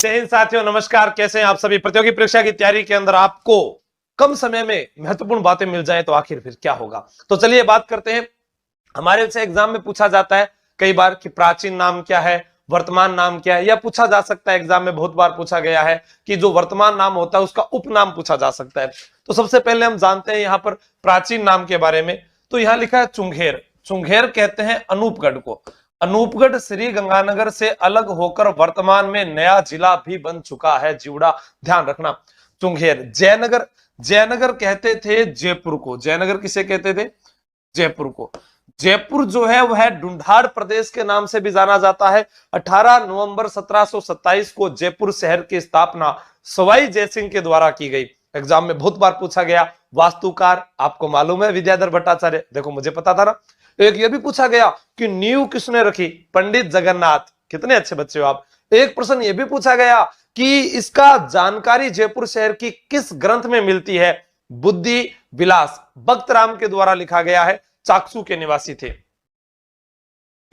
जय हिंद साथियों, नमस्कार। कैसे हैं आप सभी। प्रतियोगी परीक्षा की तैयारी के अंदर आपको कम समय में महत्वपूर्ण बातें मिल जाए तो आखिर फिर क्या होगा। तो चलिए बात करते हैं। हमारे से एग्जाम में पूछा जाता है कई बार कि प्राचीन नाम क्या है, वर्तमान नाम क्या है, या पूछा जा सकता है, एग्जाम में बहुत बार पूछा गया है कि जो वर्तमान नाम होता है उसका उपनाम पूछा जा सकता है। तो सबसे पहले हम जानते हैं यहाँ पर प्राचीन नाम के बारे में। तो यहाँ लिखा है चुंगेर। चुंगेर कहते हैं अनूपगढ़ को। अनूपगढ़ श्री गंगानगर से अलग होकर वर्तमान में नया जिला भी बन चुका है जीवड़ा, ध्यान रखना। चुंगेर। जयनगर। जयनगर कहते थे जयपुर को। जयनगर किसे कहते थे? जयपुर को। जयपुर जो है वह ढूंढाड़ प्रदेश के नाम से भी जाना जाता है। 18 नवंबर 1727 को जयपुर शहर की स्थापना सवाई जयसिंह के द्वारा की गई। एग्जाम में बहुत बार पूछा गया। वास्तुकार आपको मालूम है विद्याधर भट्टाचार्य, देखो मुझे पता था ना। एक ये भी पूछा गया कि नींव किसने रखी? पंडित जगन्नाथ। कितने अच्छे बच्चे हो आप। एक प्रश्न ये भी पूछा गया कि इसका जानकारी जयपुर शहर की किस ग्रंथ में मिलती है? बुद्धि विलास भक्त राम के द्वारा लिखा गया है, चाकसू के निवासी थे।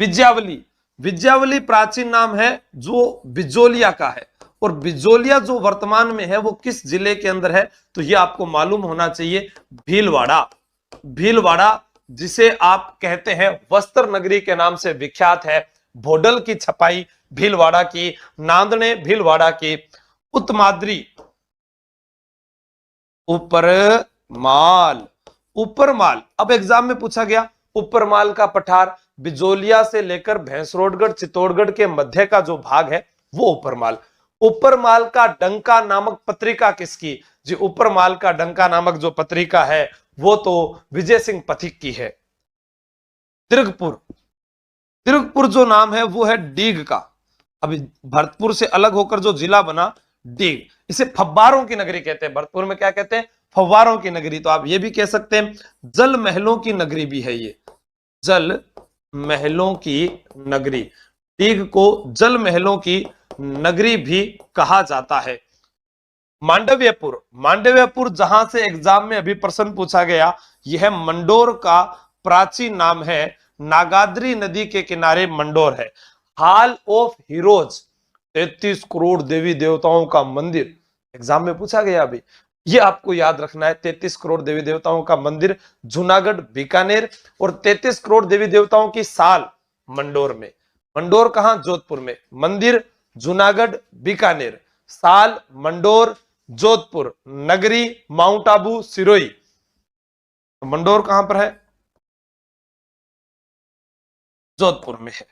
विज्ञावली। विज्ञावली प्राचीन नाम है जो बिजोलिया का है, और बिजोलिया जो वर्तमान में है वो किस जिले के अंदर है? तो ये आपको मालूम होना चाहिए, भीलवाड़ा। भीलवाड़ा जिसे आप कहते हैं वस्त्र नगरी के नाम से विख्यात है। भोडल की छपाई भीलवाड़ा की, नांदने भीलवाड़ा की। उत्तमाद्री। उपरमाल। उपरमाल अब एग्जाम में पूछा गया। उपरमाल का पठार बिजोलिया से लेकर भैंसरोडगढ़ चित्तौड़गढ़ के मध्य का जो भाग है वो उपरमाल। उपरमाल का डंका नामक पत्रिका किसकी? जी उपरमाल का डंका नामक जो पत्रिका है वो तो विजय सिंह पथिक की है। तिरगपुर। तिरगपुर जो नाम है वो है डीग का। अभी भरतपुर से अलग होकर जो जिला बना डीग, इसे फव्वारों की नगरी कहते हैं। भरतपुर में क्या कहते हैं? फव्वारों की नगरी। तो आप ये भी कह सकते हैं जल महलों की नगरी भी है ये, जल महलों की नगरी। डीग को जल महलों की नगरी भी कहा जाता है। मांडव्यपुर। मांडव्यपुर जहां से एग्जाम में अभी प्रश्न पूछा गया, यह मंडोर का प्राचीन नाम है। नागाद्री नदी के किनारे मंडोर है। हॉल ऑफ हीरोज 33 करोड़ देवी देवताओं का मंदिर, एग्जाम में पूछा गया अभी, ये आपको याद रखना है। 33 करोड़ देवी देवताओं का मंदिर जूनागढ़ बीकानेर, और 33 करोड़ देवी देवताओं की साल मंडोर में। मंडोर कहां? जोधपुर में। मंदिर जूनागढ़ बीकानेर, साल मंडोर जोधपुर, नगरी माउंट आबू सिरोही। मंडोर कहां पर है? जोधपुर में है।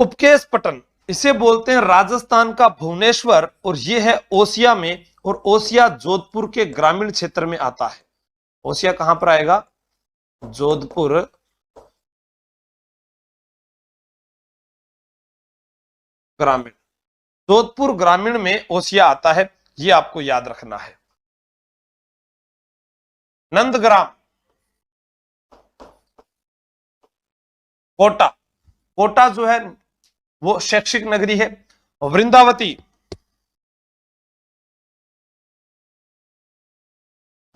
उपकेश पटन, इसे बोलते हैं राजस्थान का भुवनेश्वर, और यह है ओसिया में, और ओसिया जोधपुर के ग्रामीण क्षेत्र में आता है। ओसिया कहां पर आएगा? जोधपुर ग्रामीण। जोधपुर ग्रामीण में ओसिया आता है, यह आपको याद रखना है। नंदग्राम। कोटा। कोटा जो है वो शैक्षिक नगरी है। वृंदावती।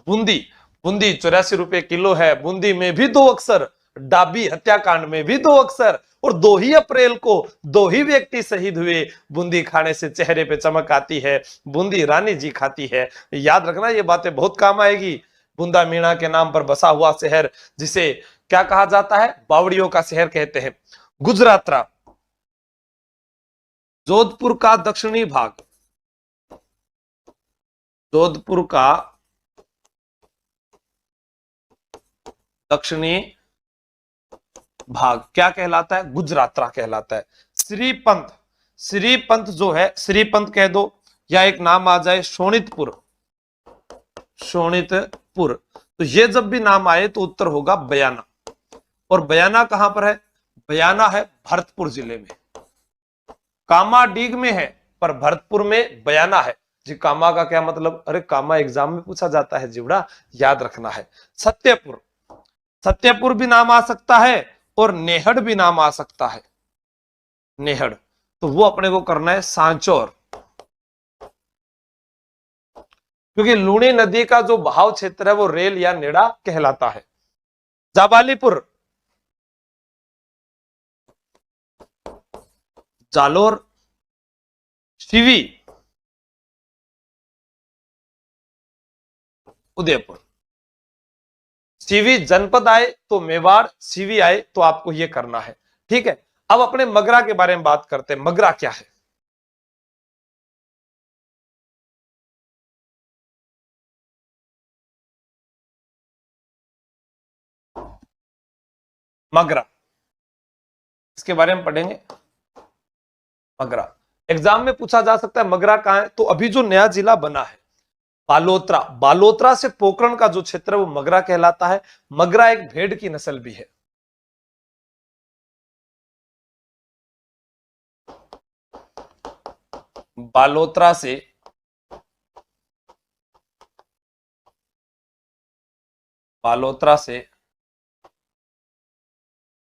बूंदी। बूंदी 84 रुपए किलो है। बूंदी में भी 2 अक्षर, डाबी हत्याकांड में भी 2 अक्षर, और 2 ही अप्रैल को 2 ही व्यक्ति शहीद हुए। बूंदी खाने से चेहरे पे चमक आती है, बूंदी रानी जी खाती है। याद रखना, ये बातें बहुत काम आएगी। बूंदा मीणा के नाम पर बसा हुआ शहर, जिसे क्या कहा जाता है? बावड़ियों का शहर कहते हैं। गुजरातरा। जोधपुर का दक्षिणी भाग। जोधपुर का दक्षिणी भाग क्या कहलाता है? गुजरातरा कहलाता है। श्रीपंत। श्रीपंत जो है, श्रीपंत कह दो, या एक नाम आ जाए शोणितपुर। शोणितपुर। तो ये जब भी नाम आए तो उत्तर होगा बयाना। और बयाना कहां पर है? बयाना है भरतपुर जिले में। कामा डीग में है पर भरतपुर में बयाना है। जी कामा का क्या मतलब? अरे कामा एग्जाम में पूछा जाता है जीवड़ा, याद रखना है। सत्यपुर। सत्यपुर भी नाम आ सकता है, और नेहड़ भी नाम आ सकता है। नेहड़ तो वो अपने को करना है सांचौर, क्योंकि लूणी नदी का जो बहाव क्षेत्र है वो रेल या नेड़ा कहलाता है। जाबालीपुर। जालोर। शिवी उदयपुर। सीवी जनपद आए तो मेवाड़, सीवी आए तो आपको यह करना है। ठीक है, अब अपने मगरा के बारे में बात करते हैं। मगरा क्या है? मगरा, इसके बारे में पढ़ेंगे। मगरा एग्जाम में पूछा जा सकता है मगरा कहां है, तो अभी जो नया जिला बना है बालोतरा, बालोतरा से पोखरण का जो क्षेत्र है वो मगरा कहलाता है। मगरा एक भेड़ की नस्ल भी है। बालोतरा से बालोतरा से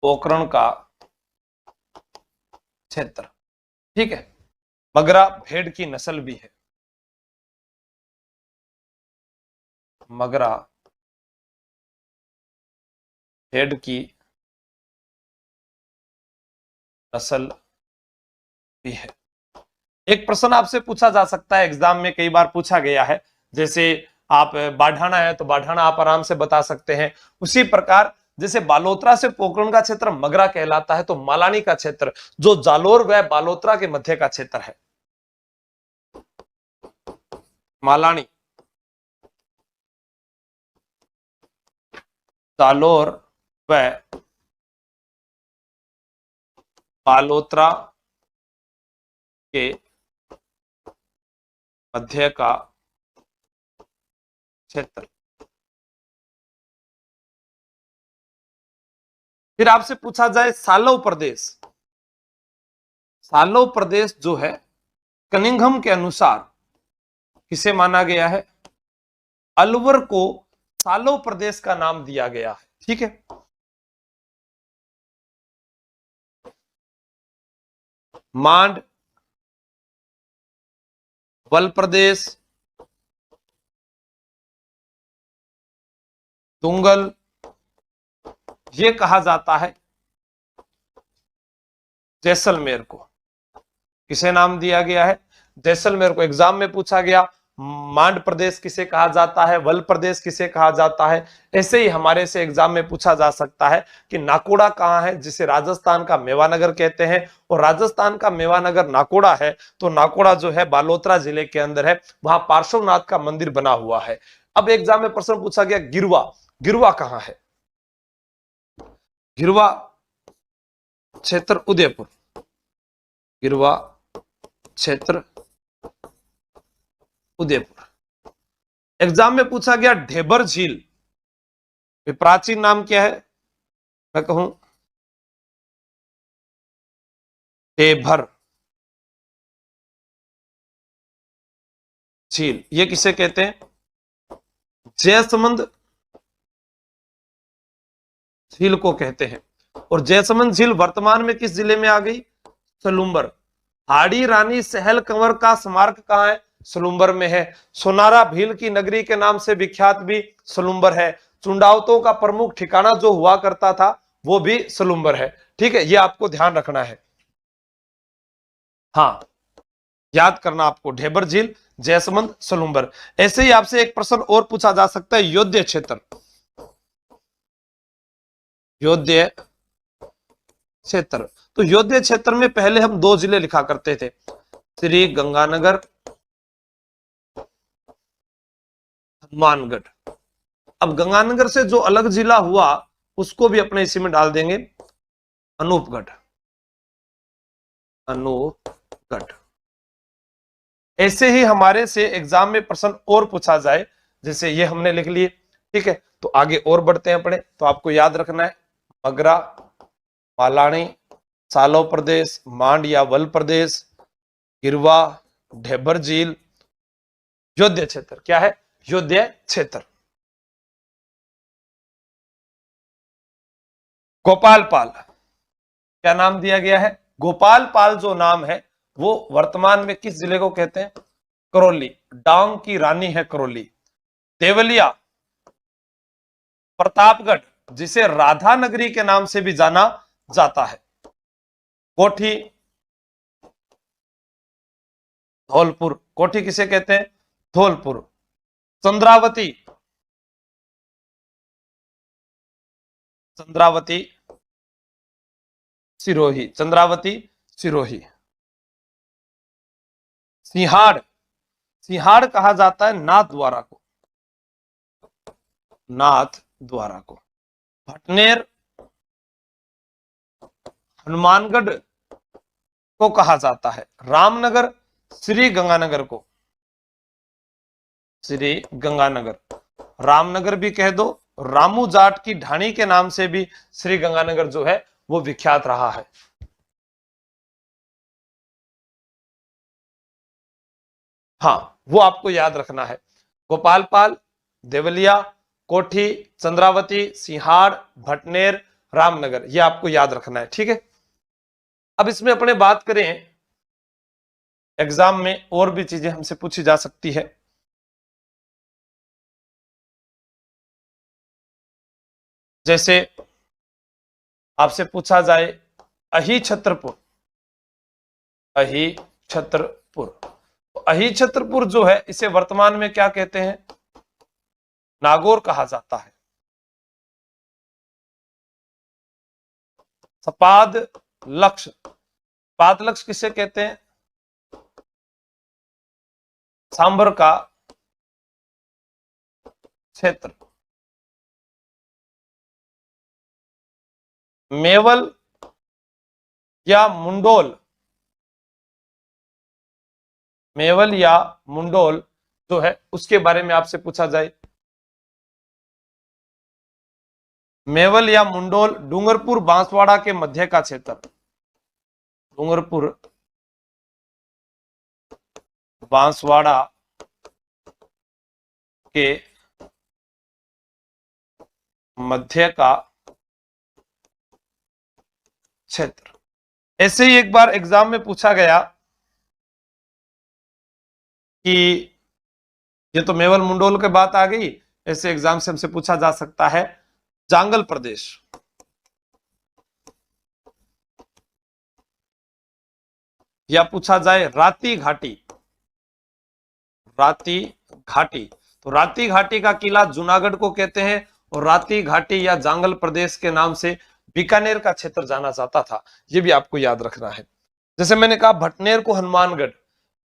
पोखरण का क्षेत्र, ठीक है, मगरा भेड़ की नस्ल भी है। मगरा भेड़ की नस्ल भी है। एक प्रश्न आपसे पूछा जा सकता है, एग्जाम में कई बार पूछा गया है, जैसे आप बाढ़ाना है तो बाढ़ाना आप आराम से बता सकते हैं। उसी प्रकार जैसे बालोतरा से पोखरण का क्षेत्र मगरा कहलाता है, तो मालानी का क्षेत्र जो जालोर व बालोतरा के मध्य का क्षेत्र है, मालानी, जालोर व बालोतरा के मध्य का क्षेत्र। फिर आपसे पूछा जाए सालव प्रदेश, सालव प्रदेश जो है कनिंघम के अनुसार किसे माना गया है? अलवर को सालव प्रदेश का नाम दिया गया है। ठीक है, मांड, वल प्रदेश, तुंगल, ये कहा जाता है जैसलमेर को। किसे नाम दिया गया है? जैसलमेर को। एग्जाम में पूछा गया मांड प्रदेश किसे कहा जाता है, वल प्रदेश किसे कहा जाता है। ऐसे ही हमारे से एग्जाम में पूछा जा सकता है कि नाकोड़ा कहां है, जिसे राजस्थान का मेवानगर कहते हैं, और राजस्थान का मेवानगर नाकोड़ा है। तो नाकोड़ा जो है बालोतरा जिले के अंदर है, वहां पार्श्वनाथ का मंदिर बना हुआ है। अब एग्जाम में प्रश्न पूछा गया गिरवा, गिरवा कहां है? गिरवा क्षेत्र उदयपुर, गिरवा क्षेत्र उदयपुर। एग्जाम में पूछा गया ढेबर झील, प्राचीन नाम क्या है? मैं कहूं ढेबर झील, ये किसे कहते हैं? जयसमंद झील को कहते हैं। और जयसमंद झील वर्तमान में किस जिले में आ गई? सलूम्बर। हाड़ी रानी सहल कंवर का स्मारक कहां है? सलूम्बर में है। सोनारा भील की नगरी के नाम से विख्यात भी सलूम्बर है। चुंडावतों का प्रमुख ठिकाना जो हुआ करता था वो भी सलूम्बर है। ठीक है, ये आपको ध्यान रखना है। हाँ, याद करना आपको, ढेबर झील, जयसमंद, सलूम्बर। ऐसे ही आपसे एक प्रश्न और पूछा जा सकता है, योध्य क्षेत्र, योध्य क्षेत्र। तो योध्य क्षेत्र में पहले हम दो जिले लिखा करते थे, श्री गंगानगर, हनुमानगढ़। अब गंगानगर से जो अलग जिला हुआ उसको भी अपने इसी में डाल देंगे, अनूपगढ़, अनूपगढ़। ऐसे ही हमारे से एग्जाम में प्रश्न और पूछा जाए, जैसे ये हमने लिख लिए। ठीक है, तो आगे और बढ़ते हैं अपने। तो आपको याद रखना है मगरा, मालानी, सालव प्रदेश, मांड या वल प्रदेश, गिरवा, ढेबर झील, योध्य क्षेत्र। क्या है? योध्य क्षेत्र। गोपाल पाल, क्या नाम दिया गया है? गोपाल पाल जो नाम है वो वर्तमान में किस जिले को कहते हैं? करौली। डांग की रानी है करौली। देवलिया, प्रतापगढ़, जिसे राधा नगरी के नाम से भी जाना जाता है। कोठी, धौलपुर। कोठी किसे कहते हैं? धौलपुर। चंद्रावती, चंद्रावती सिरोही, चंद्रावती सिरोही। सिंहाड़, सिंहाड़ कहा जाता है नाथ द्वारा को, नाथ द्वारा को। भटनेर हनुमानगढ़ को कहा जाता है। रामनगर श्री गंगानगर को, श्री गंगानगर, रामनगर भी कह दो। रामू जाट की ढाणी के नाम से भी श्री गंगानगर जो है वो विख्यात रहा है। हाँ, वो आपको याद रखना है। गोपालपाल, देवलिया, कोठी, चंद्रावती, सिंहाड़, भटनेर, रामनगर, ये आपको याद रखना है। ठीक है, अब इसमें अपने बात करें, एग्जाम में और भी चीजें हमसे पूछी जा सकती है। जैसे आपसे पूछा जाए अही छत्रपुर, अही छत्रपुर, तो अही छत्रपुर जो है इसे वर्तमान में क्या कहते हैं? नागौर कहा जाता है। सपाद लक्ष्य, पाद लक्ष्य किसे कहते हैं? सांबर का क्षेत्र। मेवल या मुंडोल, मेवल या मुंडोल जो है उसके बारे में आपसे पूछा जाए, मेवल या मुंडोल डूंगरपुर बांसवाड़ा के मध्य का क्षेत्र, डूंगरपुर बांसवाड़ा के मध्य का क्षेत्र। ऐसे ही एक बार एग्जाम में पूछा गया कि ये तो मेवल मुंडोल की बात आ गई, ऐसे एग्जाम से हमसे पूछा जा सकता है जांगल प्रदेश, या पूछा जाए राती घाटी, राती घाटी। तो राती घाटी का किला जूनागढ़ को कहते हैं और राती घाटी या जांगल प्रदेश के नाम से बीकानेर का क्षेत्र जाना जाता था। यह भी आपको याद रखना है। जैसे मैंने कहा भटनेर को हनुमानगढ़,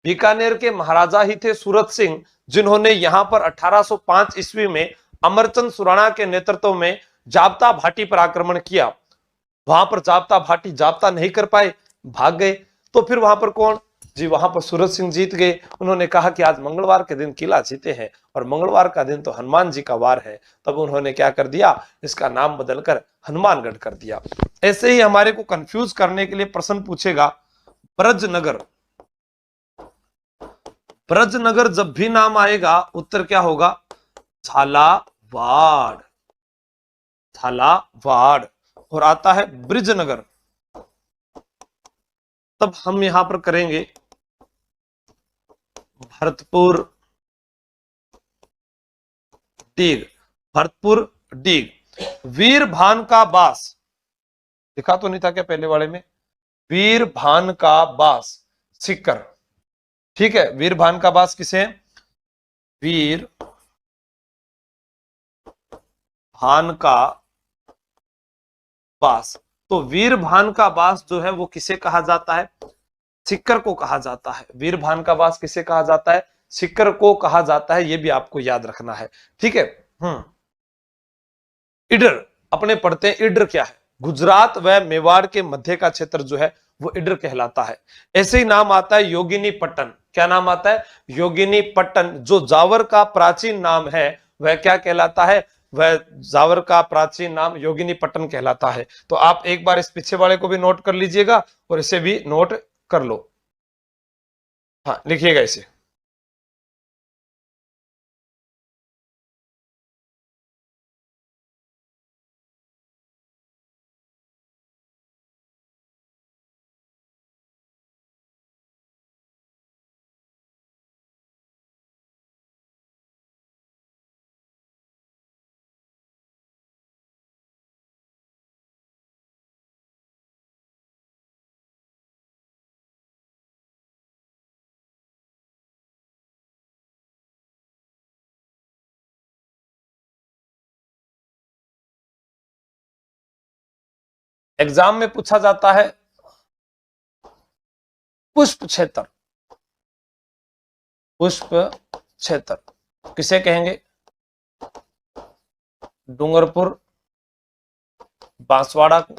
बीकानेर के महाराजा ही थे सूरत सिंह, जिन्होंने यहां पर 1805 ईस्वी में अमरचंद सुराणा के नेतृत्व में जाप्ता भाटी पर आक्रमण किया। वहां पर जाप्ता भाटी जाप्ता नहीं कर पाए, भाग गए। तो फिर वहां पर कौन जी, वहां पर सूरत सिंह जीत गए। उन्होंने कहा कि आज मंगलवार के दिन किला जीते हैं और मंगलवार का दिन तो हनुमान जी का वार है, तब उन्होंने क्या कर दिया, इसका नाम बदलकर हनुमानगढ़ कर दिया। ऐसे ही हमारे को कंफ्यूज करने के लिए प्रश्न पूछेगा ब्रजनगर, ब्रजनगर जब भी नाम आएगा उत्तर क्या होगा? झालावाड़, झालावाड़। और आता है ब्रिजनगर, तब हम यहां पर करेंगे भरतपुर डीग, भरतपुर डीग। वीर भान का बास, दिखा तो नहीं था क्या पहले वाले में? वीर भान का बास सिक्कर। ठीक है, वीर भान का बास किसे है? वीर भान का बास। तो वीर भान का बास जो है वो किसे कहा जाता है? सिक्कर को कहा जाता है। वीर भान का बास किसे कहा जाता है? सिक्कर को कहा जाता है। ये भी आपको याद रखना है। ठीक है। इडर अपने पढ़ते हैं, इडर क्या है? गुजरात व मेवाड़ के मध्य का क्षेत्र जो है वो इडर कहलाता है। ऐसे ही नाम आता है योगिनी पट्टन। क्या नाम आता है? योगिनी पट्टन। जो जावर का प्राचीन नाम है वह क्या कहलाता है? वह जावर का प्राचीन नाम योगिनी पट्टन कहलाता है। तो आप एक बार इस पीछे वाले को भी नोट कर लीजिएगा और इसे भी नोट कर लो। हाँ, लिखिएगा इसे। एग्जाम में पूछा जाता है पुष्प क्षेत्र। पुष्प क्षेत्र किसे कहेंगे? डूंगरपुर बांसवाड़ा को।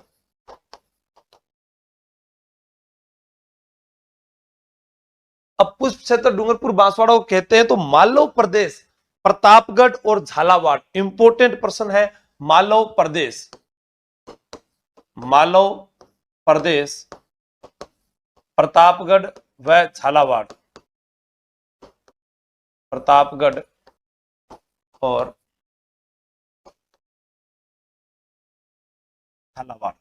अब पुष्प क्षेत्र डूंगरपुर बांसवाड़ा को कहते हैं तो मालव प्रदेश, प्रतापगढ़ और झालावाड़, इंपोर्टेंट प्रश्न है। मालव प्रदेश, मालव प्रदेश, प्रतापगढ़ व झालावाड़, प्रतापगढ़ और झालावाड़,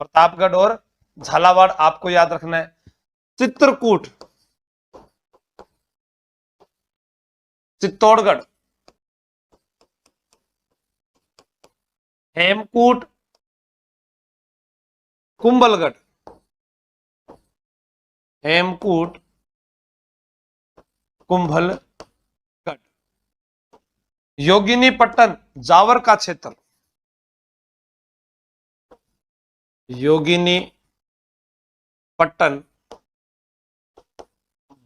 प्रतापगढ़ और झालावाड़ आपको याद रखना है। चित्रकूट, चित्तौड़गढ़, हेमकूट, कुंभलगढ़, हेमकूट, कुंभलगढ़, योगिनीपट्टन जावर का क्षेत्र, योगिनीपट्टन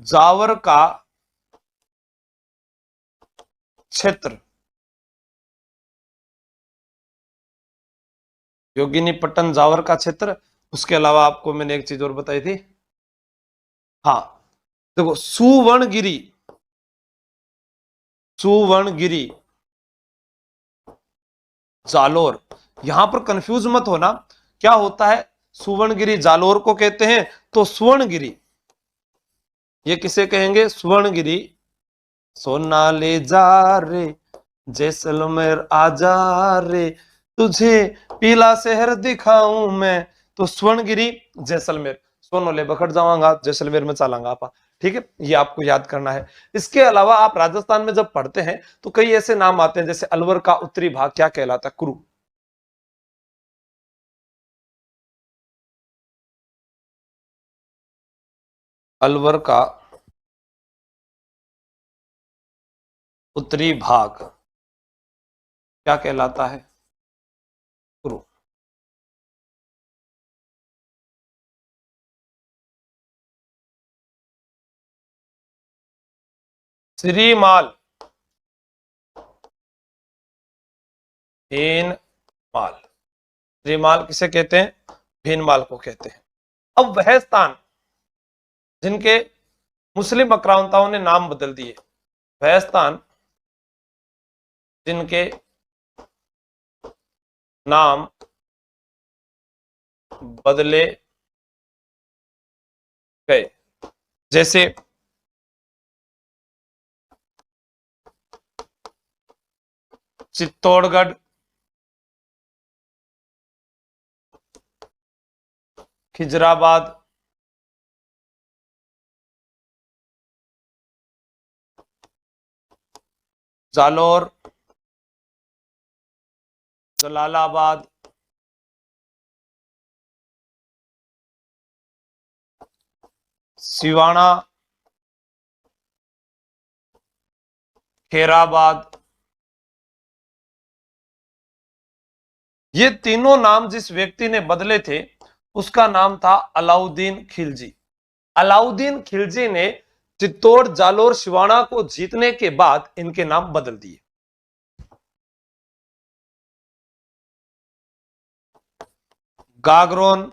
जावर का क्षेत्र, योगिनीपट्टन जावर का क्षेत्र। उसके अलावा आपको मैंने एक चीज और बताई थी, हाँ देखो सुवर्णगिरी, सुवर्णगिरी जालोर। यहां पर कंफ्यूज मत होना, क्या होता है सुवर्णगिरी जालोर को कहते हैं तो सुवर्णगिरी, ये किसे कहेंगे? सुवर्णगिरी। सोना ले जा रे जैसलमेर आजा रे, तुझे पीला शहर दिखाऊं मैं, तो स्वर्णगिरी जैसलमेर। सोनो ले बखड़ जाऊंगा जैसलमेर में चलांगा आपा, ठीक है, ये आपको याद करना है। इसके अलावा आप राजस्थान में जब पढ़ते हैं तो कई ऐसे नाम आते हैं, जैसे अलवर का उत्तरी भाग क्या कहलाता है? कुरु। अलवर का उत्तरी भाग क्या कहलाता है? कुरु। श्रीमाल, भीनमाल, श्रीमाल किसे कहते हैं? भीनमाल को कहते हैं। अब वह स्थान जिनके मुस्लिम आक्रांताओं ने नाम बदल दिए, वह स्थान जिनके नाम बदले गए, जैसे चित्तौड़गढ़, खिजराबाद, जालोर, जलालाबाद, सिवाना, खेराबाद, ये तीनों नाम जिस व्यक्ति ने बदले थे उसका नाम था अलाउद्दीन खिलजी। अलाउद्दीन खिलजी ने चित्तौड़, जालोर, सिवाना को जीतने के बाद इनके नाम बदल दिए। गागरोन,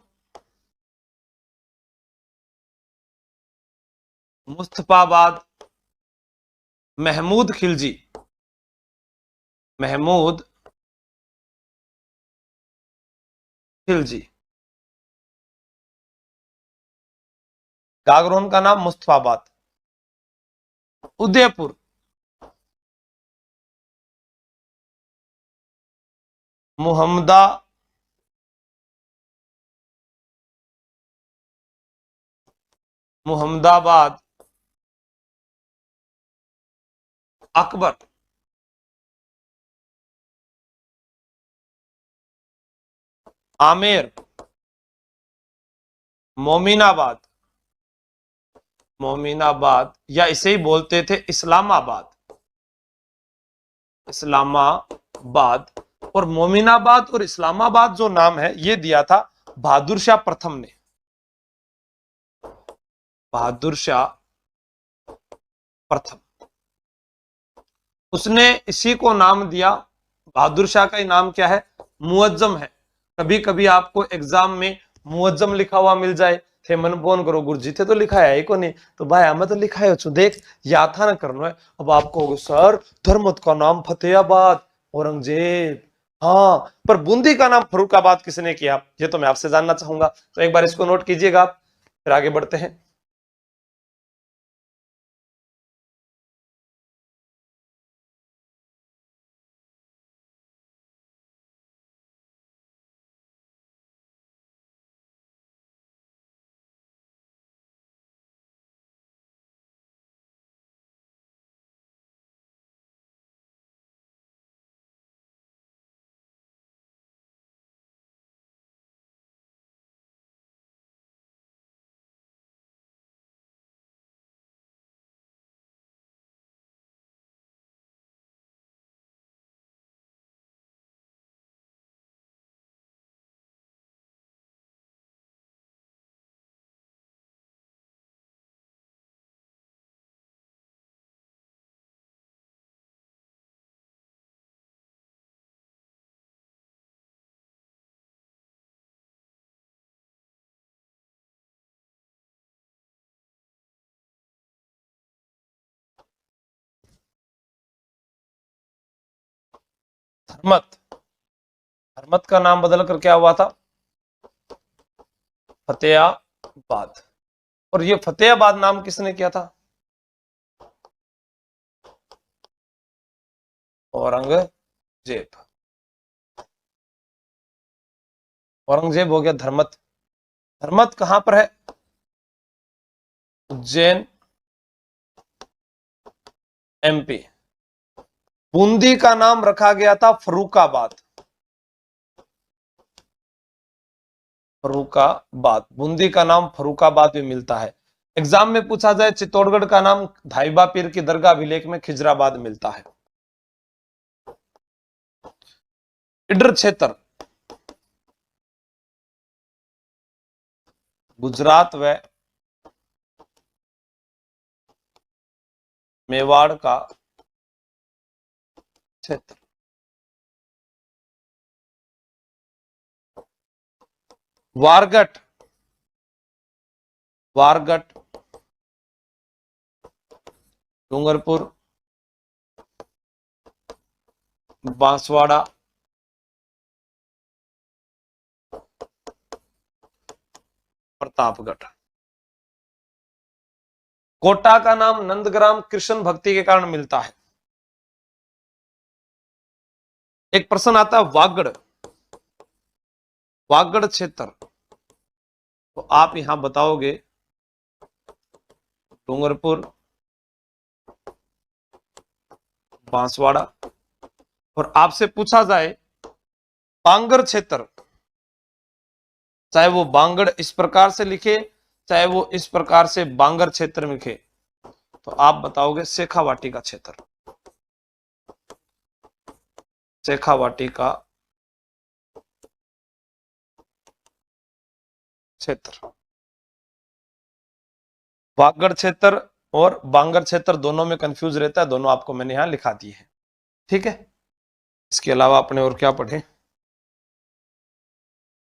मुस्तफाबाद, महमूद खिलजी, महमूद खिलजी। गागरोन का नाम मुस्तफाबाद। उदयपुर, मुहम्मदाबाद, अकबर, आमेर, मोमिनाबाद, मोमिनाबाद या इसे ही बोलते थे इस्लामाबाद, इस्लामाबाद। और मोमिनाबाद और इस्लामाबाद जो नाम है ये दिया था बहादुर शाह प्रथम ने, बहादुर शाह प्रथम, उसने इसी को नाम दिया। बहादुर शाह का ही नाम क्या है? मुअज्जम है। कभी कभी आपको एग्जाम में मुअज्जम लिखा हुआ मिल जाए, थे मन फोन करो गुरुजी थे तो लिखा है को नहीं, तो भाई हमें तो लिखा है देख याद था ना करना है। अब आपको होगा सर धर्मत का नाम फतेहाबाद औरंगजेब, हाँ पर बूंदी का नाम फरुखाबाद किसने किया, ये तो मैं आपसे जानना चाहूंगा। तो एक बार इसको नोट कीजिएगा आप, फिर आगे बढ़ते हैं। धर्मत, धर्मत का नाम बदल कर क्या हुआ था? फतेहाबाद। और ये फतेहाबाद नाम किसने किया था? औरंगजेब। औरंगजेब हो गया धर्मत। धर्मत कहां पर है? उज्जैन एमपी। बूंदी का नाम रखा गया था फर्रुखाबाद, फर्रुखाबाद, बूंदी का नाम फर्रुखाबाद भी मिलता है। एग्जाम में पूछा जाए चित्तौड़गढ़ का नाम धाईबा पीर की दरगाह अभिलेख में खिजराबाद मिलता है। इडर क्षेत्र गुजरात व मेवाड़ का क्षेत्र। वारगट, वारगट डूंगरपुर बांसवाड़ा प्रतापगढ़। कोटा का नाम नंदग्राम कृष्ण भक्ति के कारण मिलता है। एक प्रश्न आता है वागड़, वागड़ क्षेत्र, तो आप यहां बताओगे डूंगरपुर बांसवाड़ा। और आपसे पूछा जाए बांगड़ क्षेत्र, चाहे वो बांगड़ इस प्रकार से लिखे चाहे वो इस प्रकार से बांगर क्षेत्र में लिखे, तो आप बताओगे शेखावाटी का क्षेत्र, शेखावाटी का क्षेत्र। वागड़ क्षेत्र और बांगर क्षेत्र दोनों में कंफ्यूज रहता है, दोनों आपको मैंने यहां लिखा दिए हैं। ठीक है, इसके अलावा अपने और क्या पढ़े?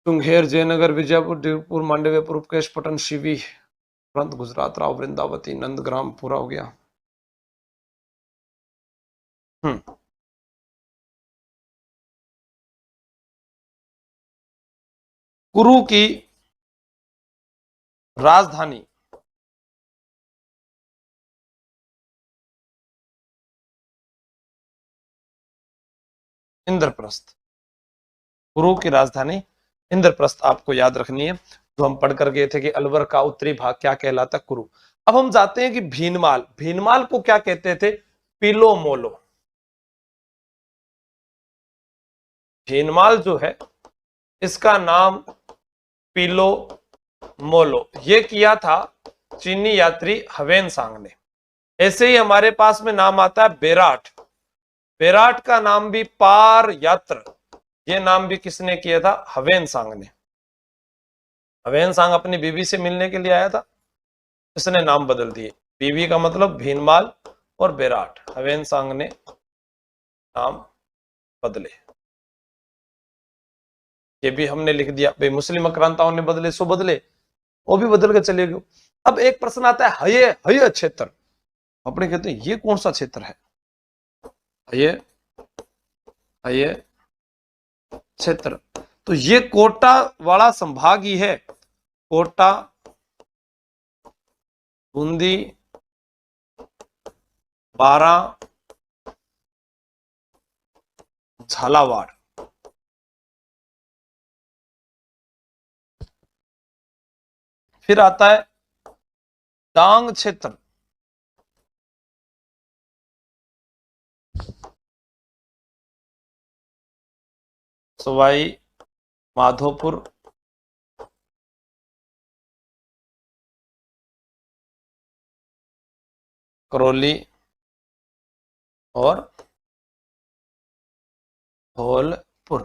चुंगेर, जयनगर, विजयपुर, डीरपुर, मांडव्यपुर, उपकेशपटन, शिवी, तुरंत गुजरात, राव, वृंदावती, नंदग्राम, पूरा हो गया। कुरु की राजधानी इंद्रप्रस्थ, कुरु की राजधानी इंद्रप्रस्थ आपको याद रखनी है। जो हम पढ़ कर गए थे कि अलवर का उत्तरी भाग क्या कहलाता? कुरु। अब हम जाते हैं कि भीनमाल, भीनमाल को क्या कहते थे? पीलो मोलो। भीनमाल जो है इसका नाम पीलो मोलो ये किया था चीनी यात्री हवेन सांग ने। ऐसे ही हमारे पास में नाम आता है बेराट, बेराट का नाम भी पार यात्र, ये नाम भी किसने किया था? हवेन सांग ने। हवेनसांग अपनी बीवी से मिलने के लिए आया था, इसने नाम बदल दिए। बीवी का मतलब भीनमाल और बेराट, हवेनसांग ने नाम बदले। ये भी हमने लिख दिया भाई, मुस्लिम आक्रांताओं ने बदले सो बदले, वो भी बदल के चले गए। अब एक प्रश्न आता है, हये हये क्षेत्र, अपने कहते हैं ये कौन सा क्षेत्र है? हये हये क्षेत्र, तो ये कोटा वाला संभाग ही है, कोटा, बूंदी, बारा, झालावाड़। फिर आता है डांग क्षेत्र, सवाई माधोपुर, करौली और धौलपुर।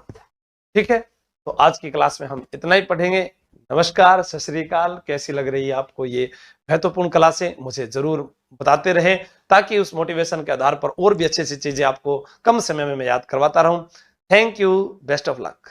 ठीक है, तो आज की क्लास में हम इतना ही पढ़ेंगे। नमस्कार, सत श्री अकाल। कैसी लग रही है आपको ये महत्वपूर्ण क्लासें, मुझे जरूर बताते रहें, ताकि उस मोटिवेशन के आधार पर और भी अच्छी अच्छी चीजें आपको कम समय में मैं याद करवाता रहूं। Thank you, best of luck.